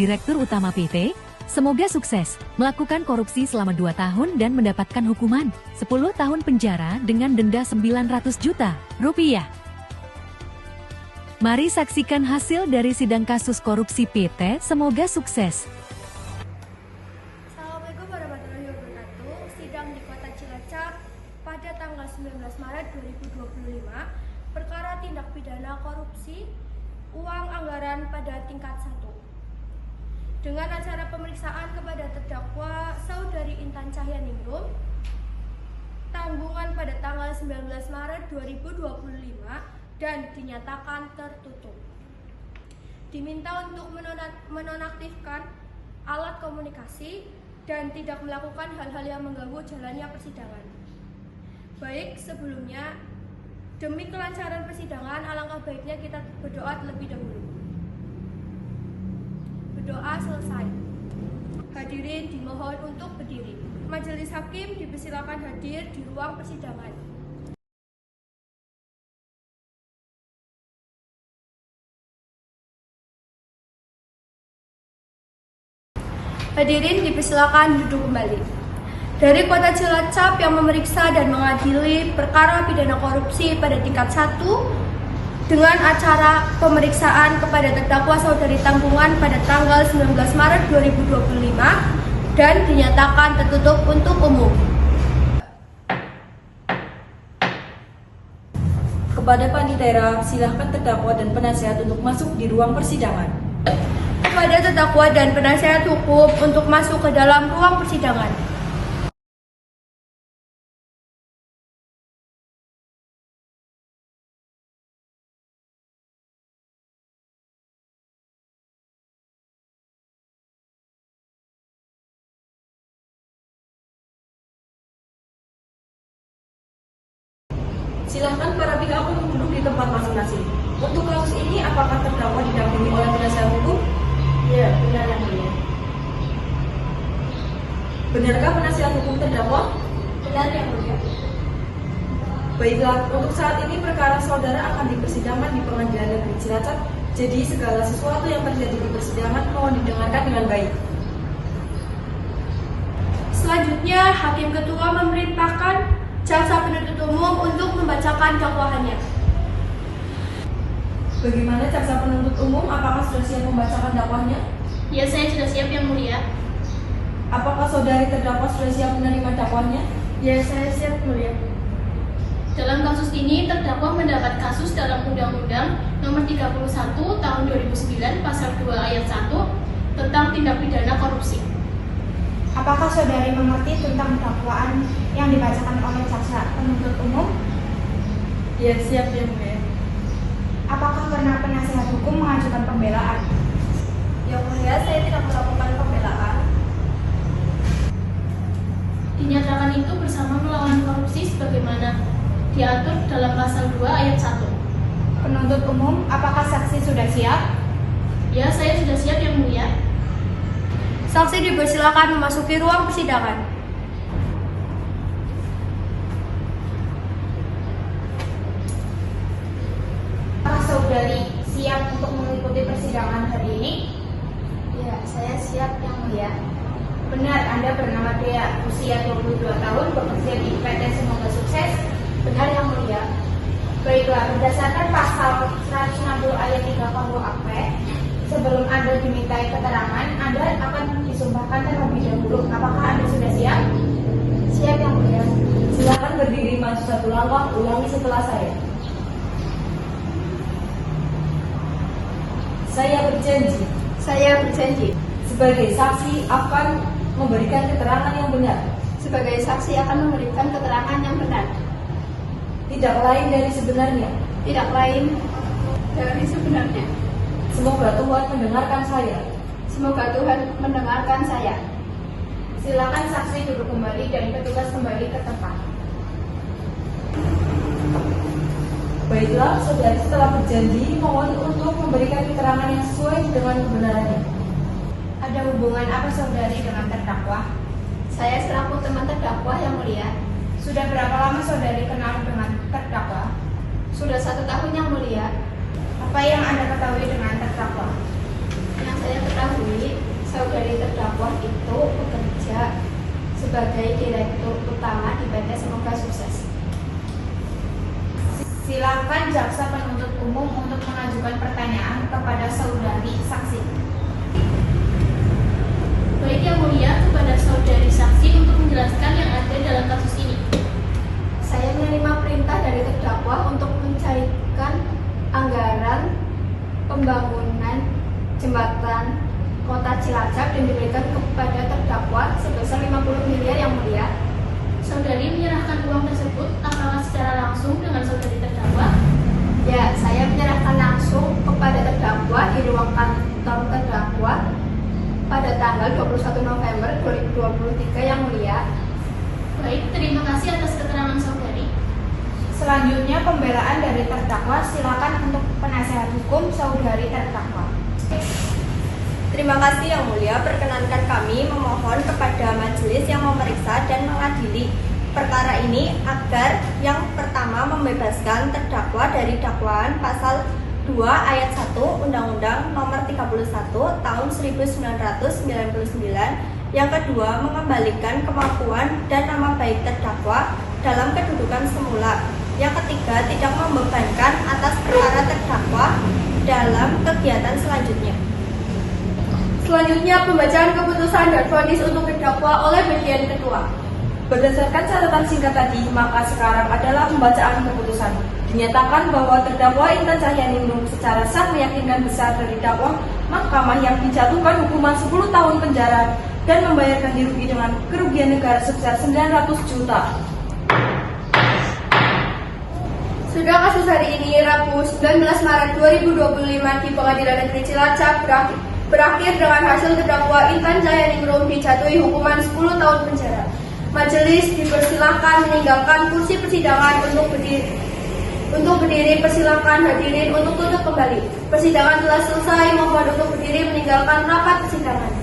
Direktur Utama PT, semoga sukses melakukan korupsi selama 2 tahun dan mendapatkan hukuman 10 tahun penjara dengan denda 900 juta rupiah. Mari saksikan hasil dari sidang kasus korupsi PT, semoga sukses. Assalamualaikum warahmatullahi wabarakatuh. Sidang di Kota Cilacap pada tanggal 19 Maret 2025, perkara tindak pidana korupsi uang anggaran pada tingkat 1. Dengan acara pemeriksaan kepada terdakwa Saudari Intan Cahyaningrum, tanggungan pada tanggal 19 Maret 2025 dan dinyatakan tertutup. Diminta untuk menonaktifkan alat komunikasi dan tidak melakukan hal-hal yang mengganggu jalannya persidangan. Baik, sebelumnya, demi kelancaran persidangan, alangkah baiknya kita berdoa terlebih dahulu. Berdoa selesai. Hadirin dimohon untuk berdiri. Majelis hakim dipersilakan hadir di ruang persidangan. Hadirin dipersilakan duduk kembali. Dari Kota Cilacap yang memeriksa dan mengadili perkara pidana korupsi pada tingkat 1 dengan acara pemeriksaan kepada terdakwa Saudari Tanggungan pada tanggal 19 Maret 2025 dan dinyatakan tertutup untuk umum. Kepada Panitera, silahkan terdakwa dan penasihat untuk masuk di ruang persidangan. Kepada terdakwa dan penasihat hukum untuk masuk ke dalam ruang persidangan. Silahkan para pihak untuk duduk di tempat masing-masing. Untuk kasus ini, apakah terdakwa didampingi oleh penasihat hukum? Ya, benar yang mulia. Benarkah penasihat hukum terdakwa? Benar yang mulia. Baiklah, untuk saat ini perkara saudara akan dipersidangkan di Pengadilan Negeri Cilacap. Jadi segala sesuatu yang terjadi di persidangan mohon didengarkan dengan baik. Selanjutnya, Hakim Ketua memerintahkan jaksa penuntut umum untuk membacakan dakwaannya. Bagaimana jaksa penuntut umum? Apakah sudah siap membacakan dakwahnya? Ya, saya sudah siap yang mulia. Apakah saudari terdakwa sudah siap menerima dakwahnya? Ya, saya siap mulia. Dalam kasus ini, terdakwa mendapat kasus dalam Undang-Undang Nomor 31 Tahun 2009 Pasal 2 Ayat 1 tentang tindak pidana korupsi. Apakah saudari mengerti tentang dakwaan yang dibacakan oleh jaksa penuntut umum? Ya, siap yang mulia. Apakah pernah penasihat hukum mengajukan pembelaan? Yang mulia, saya tidak melakukan pembelaan. Dinyatakan itu bersama melawan korupsi sebagaimana diatur dalam Pasal 2 Ayat 1. Penuntut umum, apakah saksi sudah siap? Ya, saya sudah siap yang mulia. Saksi dipersilakan memasuki ruang persidangan. Apakah saudari siap untuk mengikuti persidangan hari ini? Ya, saya siap yang mulia. Benar, Anda bernama Dea, usia 22 tahun, bekerja di PT Semoga Sukses. Benar yang mulia. Baiklah, berdasarkan pasal 160 ayat 3 KUHP, sebelum Anda dimintai keterangan, Anda akan disumpahkan terlebih dahulu. Apakah Anda sudah siap? Siap yang mulia. Silakan berdiri maju satu langkah, ulangi setelah saya. Saya berjanji Saya berjanji. sebagai saksi akan memberikan keterangan yang benar, Sebagai saksi akan memberikan keterangan yang benar, tidak lain dari sebenarnya. tidak lain dari sebenarnya. Semoga Tuhan mendengarkan saya. Semoga Tuhan mendengarkan saya. Silakan saksi duduk kembali dan petugas kembali ke tempat. Baiklah, saudari setelah berjanji, mohon untuk memberikan keterangan yang sesuai dengan kebenarannya. Ada hubungan apa saudari dengan terdakwa? Saya selaku teman terdakwa yang mulia. Sudah berapa lama saudari kenal dengan terdakwa? Sudah 1 tahun yang mulia. Apa yang Anda ketahui dengan terdakwa? Yang saya ketahui, saudari terdakwa itu bekerja sebagai direktur utama di PT Semoga Sukses. Silakan jaksa penuntut umum untuk mengajukan pertanyaan kepada saudari saksi. Baik Yang Mulia, kepada saudari saksi untuk menjelaskan yang ada dalam kasus ini. Saya menerima perintah dari terdakwa untuk mencairkan anggaran pembangunan jembatan Kota Cilacap dan diberikan kepada terdakwa sebesar 50 miliar, Yang Mulia. Saudari menyerahkan uang tersebut apakah secara langsung dengan saudari terdakwa? Ya, saya menyerahkan langsung kepada terdakwa di ruang kantor terdakwa pada tanggal 21 November 2023, Yang Mulia. Baik, terima kasih atas keterangan saudari. Selanjutnya pembelaan dari terdakwa, silakan untuk penasehat hukum saudari terdakwa. Terima kasih Yang Mulia, perkenankan kami memohon kepada majelis yang memeriksa dan mengadili perkara ini agar yang pertama membebaskan terdakwa dari dakwaan pasal 2 ayat 1 Undang-Undang Nomor 31 Tahun 1999, yang kedua mengembalikan kemampuan dan nama baik terdakwa dalam kedudukan semula, yang ketiga tidak membebankan atas perkara terdakwa dalam kegiatan selanjutnya. Selanjutnya pembacaan keputusan dan vonis untuk terdakwa oleh bagian kedua. Berdasarkan catatan singkat tadi, maka sekarang adalah pembacaan keputusan. Dinyatakan bahwa terdakwa Intan Cahyaningrum secara sah meyakinkan besar dari dakwah mahkamah yang dijatuhkan hukuman 10 tahun penjara dan membayar ganti rugi dengan kerugian negara sebesar 900 juta. Sudah kasus hari ini, Rabu 19 Maret 2025 di Pengadilan Negeri Cilacap berakhir dengan hasil terdakwa Intan Cahyaningrum dijatuhi hukuman 10 tahun penjara. Majelis dipersilakan meninggalkan kursi persidangan untuk berdiri. Persilakan hadirin untuk duduk kembali. Persidangan telah selesai, mohon untuk berdiri meninggalkan rapat persidangan.